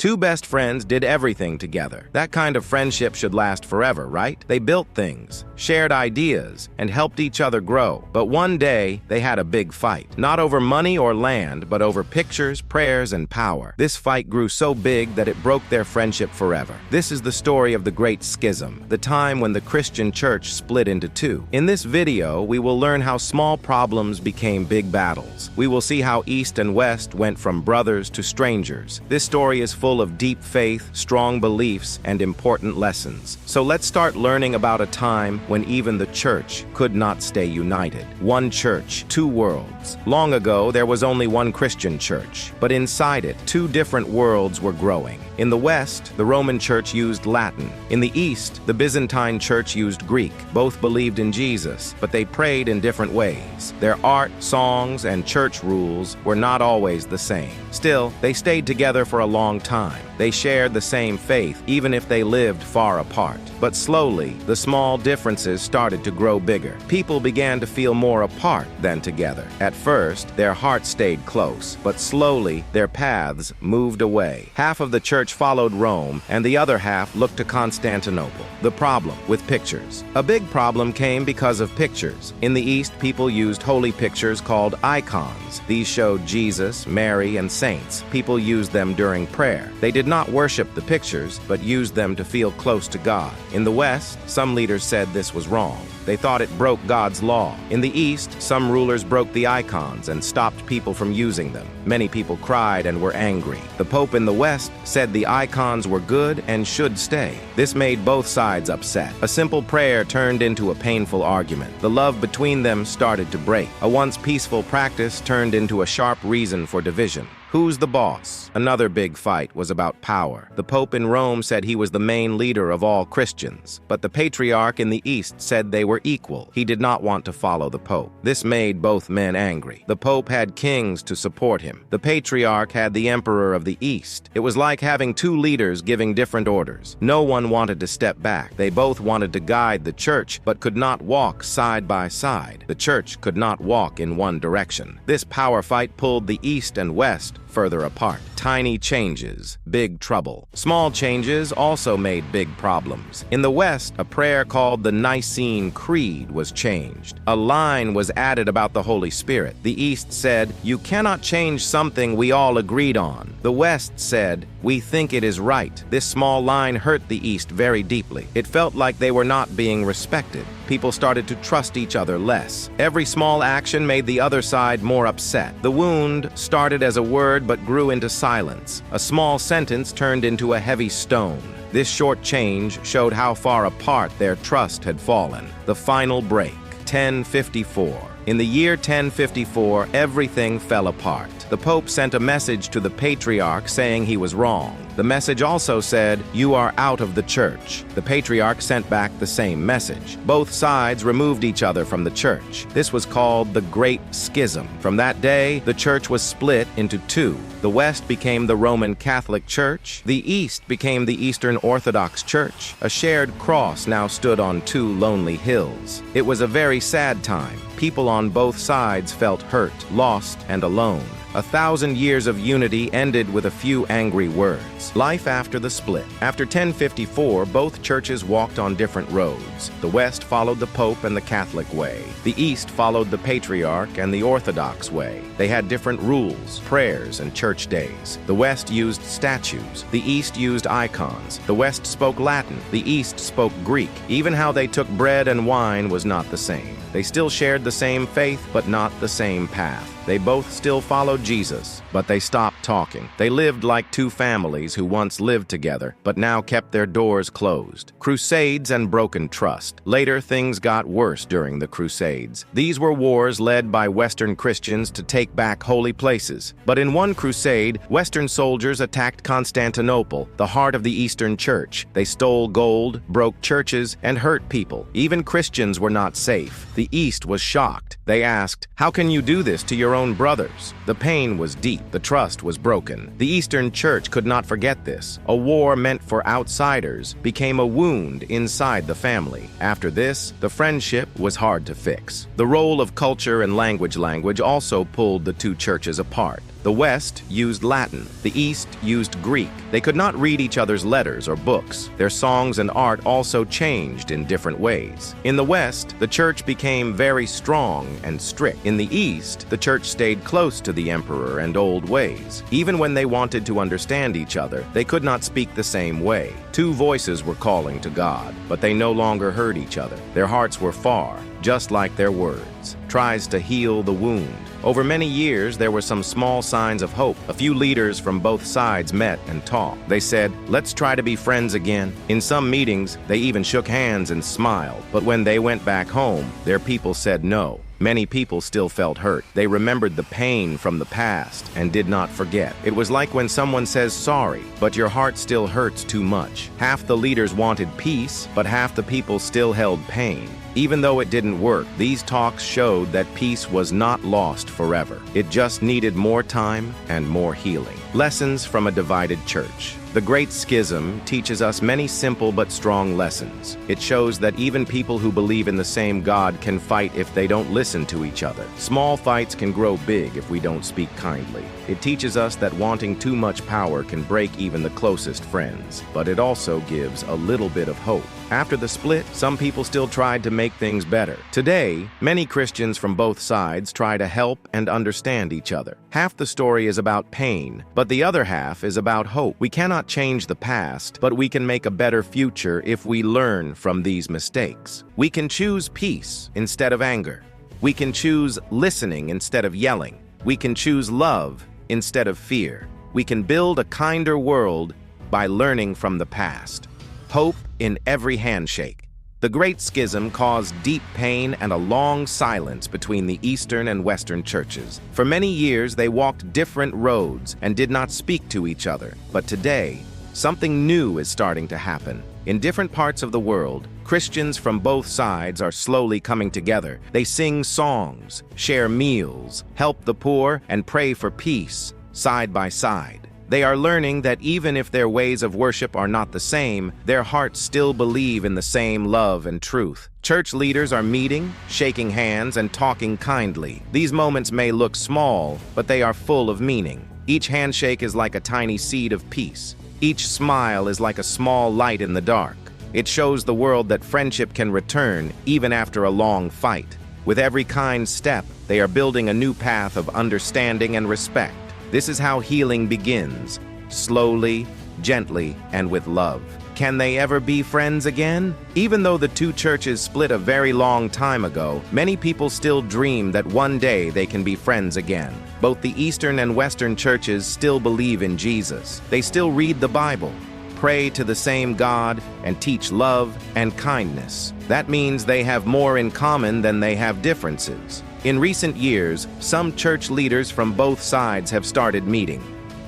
Two best friends did everything together. That kind of friendship should last forever, right? They built things, shared ideas, and helped each other grow. But one day, they had a big fight. Not over money or land, but over pictures, prayers, and power. This fight grew so big that it broke their friendship forever. This is the story of the Great Schism, the time when the Christian church split into two. In this video, we will learn how small problems became big battles. We will see how East and West went from brothers to strangers. This story is full of deep faith, strong beliefs, and important lessons. So let's start learning about a time when even the church could not stay united. One church, two worlds. Long ago, there was only one Christian church, but inside it, two different worlds were growing. In the West, the Roman Church used Latin. In the East, the Byzantine Church used Greek. Both believed in Jesus, but they prayed in different ways. Their art, songs, and church rules were not always the same. Still, they stayed together for a long time. They shared the same faith, even if they lived far apart. But slowly, the small differences started to grow bigger. People began to feel more apart than together. At first, their hearts stayed close, but slowly, their paths moved away. Half of the church followed Rome, and the other half looked to Constantinople. The problem with pictures. A big problem came because of pictures. In the East, people used holy pictures called icons. These showed Jesus, Mary, and saints. People used them during prayer. They did not worship the pictures, but used them to feel close to God. In the West, some leaders said this was wrong. They thought it broke God's law. In the East, some rulers broke the icons and stopped people from using them. Many people cried and were angry. The Pope in the West said the icons were good and should stay. This made both sides upset. A simple prayer turned into a painful argument. The love between them started to break. A once peaceful practice turned into a sharp reason for division. Who's the boss? Another big fight was about power. The Pope in Rome said he was the main leader of all Christians, but the Patriarch in the East said they were equal. He did not want to follow the Pope. This made both men angry. The Pope had kings to support him. The Patriarch had the Emperor of the East. It was like having two leaders giving different orders. No one wanted to step back. They both wanted to guide the church, but could not walk side by side. The church could not walk in one direction. This power fight pulled the East and West further apart. Tiny changes, big trouble. Small changes also made big problems. In the West, a prayer called the Nicene Creed was changed. A line was added about the Holy Spirit. The East said, "You cannot change something we all agreed on." The West said, "We think it is right." This small line hurt the East very deeply. It felt like they were not being respected. People started to trust each other less. Every small action made the other side more upset. The wound started as a word but grew into silence. A small sentence turned into a heavy stone. This short change showed how far apart their trust had fallen. The final break. 1054. In the year 1054, everything fell apart. The Pope sent a message to the Patriarch saying he was wrong. The message also said, "You are out of the church." The Patriarch sent back the same message. Both sides removed each other from the church. This was called the Great Schism. From that day, the church was split into two. The West became the Roman Catholic Church. The East became the Eastern Orthodox Church. A shared cross now stood on two lonely hills. It was a very sad time. People on both sides felt hurt, lost, and alone. 1,000 years of unity ended with a few angry words. Life after the split. After 1054, both churches walked on different roads. The West followed the Pope and the Catholic way. The East followed the Patriarch and the Orthodox way. They had different rules, prayers, and church days. The West used statues. The East used icons. The West spoke Latin. The East spoke Greek. Even how they took bread and wine was not the same. They still shared the same faith, but not the same path. They both still followed Jesus, but they stopped talking. They lived like two families who once lived together, but now kept their doors closed. Crusades and broken trust. Later, things got worse during the Crusades. These were wars led by Western Christians to take back holy places. But in one crusade, Western soldiers attacked Constantinople, the heart of the Eastern Church. They stole gold, broke churches, and hurt people. Even Christians were not safe. The East was shocked. They asked, "How can you do this to your own brothers?" The pain was deep. The trust was broken. The Eastern Church could not forget this. A war meant for outsiders became a wound inside the family. After this, the friendship was hard to fix. The role of culture and language also pulled the two churches apart. The West used Latin. The East used Greek. They could not read each other's letters or books. Their songs and art also changed in different ways. In the West, the church became very strong and strict. In the East, the church stayed close to the emperor and old ways. Even when they wanted to understand each other, they could not speak the same way. Two voices were calling to God, but they no longer heard each other. Their hearts were far, just like their words. Tries to heal the wound. Over many years, there were some small signs of hope. A few leaders from both sides met and talked. They said, "Let's try to be friends again." In some meetings, they even shook hands and smiled. But when they went back home, their people said no. Many people still felt hurt. They remembered the pain from the past and did not forget. It was like when someone says sorry, but your heart still hurts too much. Half the leaders wanted peace, but half the people still held pain. Even though it didn't work, these talks showed that peace was not lost forever. It just needed more time and more healing. Lessons from a divided church. The Great Schism teaches us many simple but strong lessons. It shows that even people who believe in the same God can fight if they don't listen to each other. Small fights can grow big if we don't speak kindly. It teaches us that wanting too much power can break even the closest friends, but it also gives a little bit of hope. After the split, some people still tried to make things better. Today, many Christians from both sides try to help and understand each other. Half the story is about pain, but the other half is about hope. We cannot change the past, but we can make a better future if we learn from these mistakes. We can choose peace instead of anger. We can choose listening instead of yelling. We can choose love instead of fear. We can build a kinder world by learning from the past. Hope in every handshake. The Great Schism caused deep pain and a long silence between the Eastern and Western churches. For many years, they walked different roads and did not speak to each other. But today, something new is starting to happen. In different parts of the world, Christians from both sides are slowly coming together. They sing songs, share meals, help the poor, and pray for peace, side by side. They are learning that even if their ways of worship are not the same, their hearts still believe in the same love and truth. Church leaders are meeting, shaking hands, and talking kindly. These moments may look small, but they are full of meaning. Each handshake is like a tiny seed of peace. Each smile is like a small light in the dark. It shows the world that friendship can return even after a long fight. With every kind step, they are building a new path of understanding and respect. This is how healing begins, slowly, gently, and with love. Can they ever be friends again? Even though the two churches split a very long time ago, many people still dream that one day they can be friends again. Both the Eastern and Western churches still believe in Jesus. They still read the Bible, pray to the same God, and teach love and kindness. That means they have more in common than they have differences. In recent years, some church leaders from both sides have started meeting.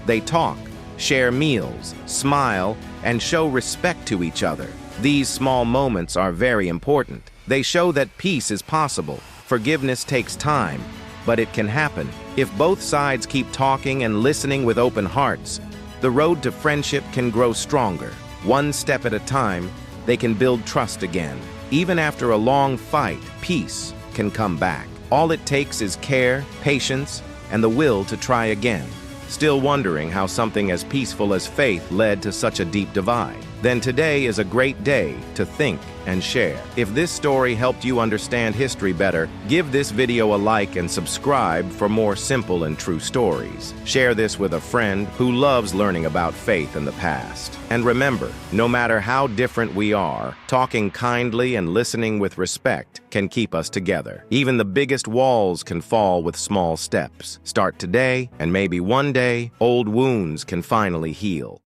They talk, share meals, smile, and show respect to each other. These small moments are very important. They show that peace is possible. Forgiveness takes time, but it can happen. If both sides keep talking and listening with open hearts, the road to friendship can grow stronger. One step at a time, they can build trust again. Even after a long fight, peace can come back. All it takes is care, patience, and the will to try again. Still wondering how something as peaceful as faith led to such a deep divide? Then today is a great day to think and share. If this story helped you understand history better, give this video a like and subscribe for more simple and true stories. Share this with a friend who loves learning about faith in the past. And remember, no matter how different we are, talking kindly and listening with respect can keep us together. Even the biggest walls can fall with small steps. Start today, and maybe one day, old wounds can finally heal.